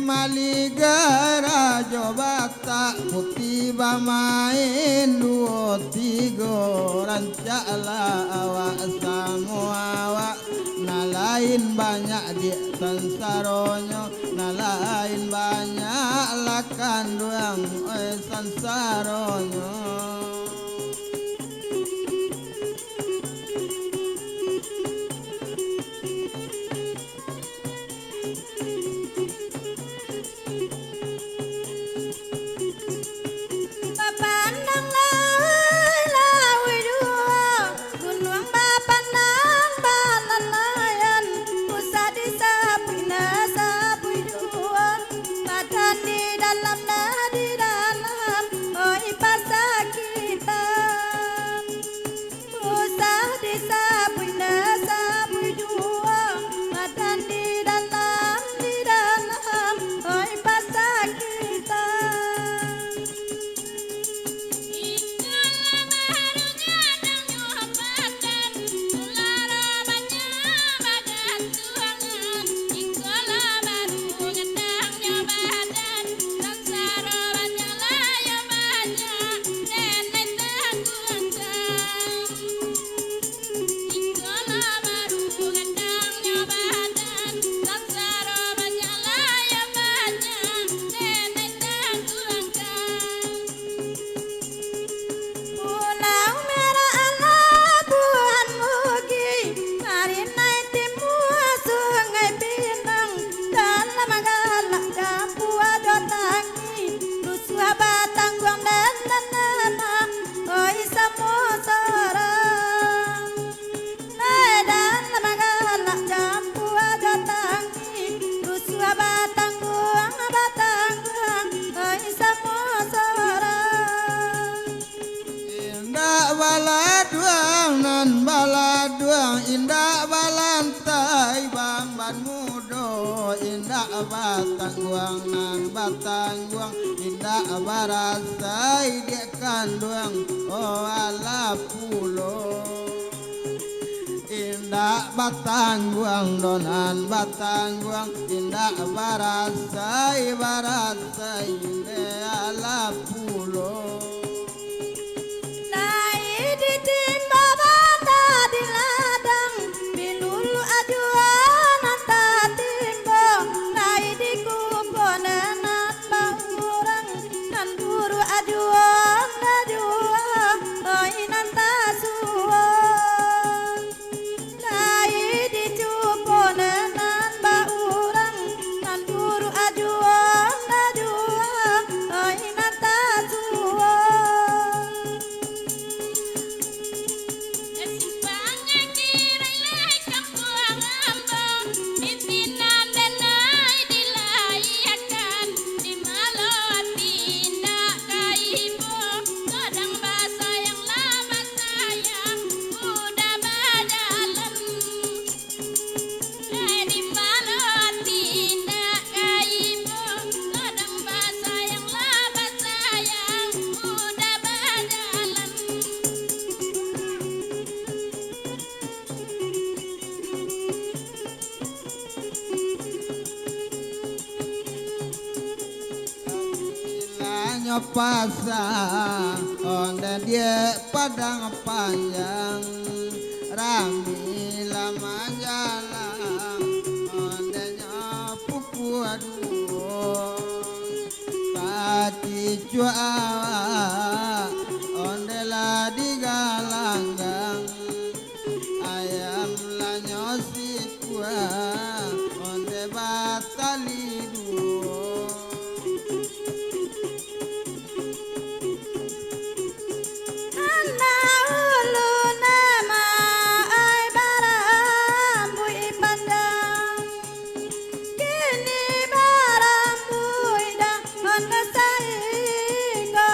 maligara jobata putih bamain dua tiga rancaklah awak semua nalain banyak di sansaronyo nalain banyak lakan doang sansaronyo. Baladuang indah balantai bang ban mudo indah batang guang nan batang guang indah barasai dia kanduang oh ala pulo indah batang guang donan batang guang indah barasai barasai indah ala pulo. Pasang onde dia padang panjang rami lama jalan onde nyapuku aduh pati cua onde lah digalanggang ayam lah nyosi kuah onde batali duo. Kini barang buida, on the side, go,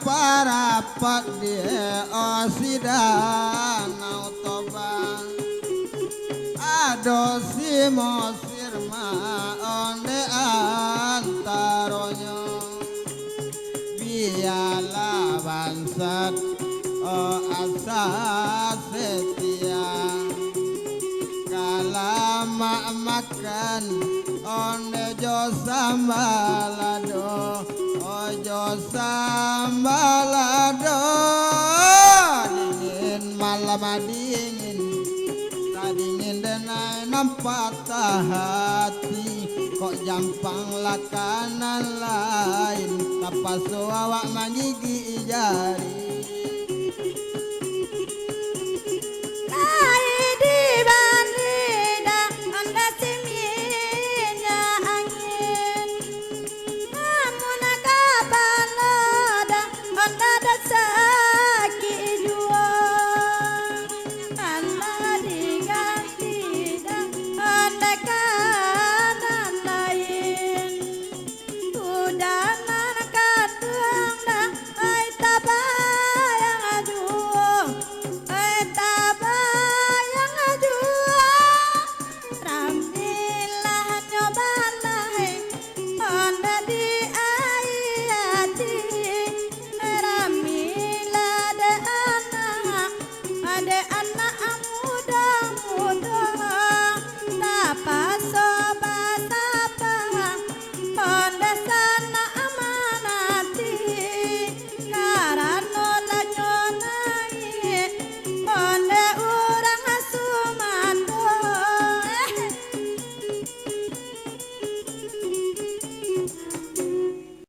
para dia osidang autoba adosi mosirma onde antaronyo biala bansat o asa setia kalama makan onde jo sambalado ojo sambalado dingin malam dingin dingin denai nampak hati kok jampang lakanan lain tapaso awak mangigi jari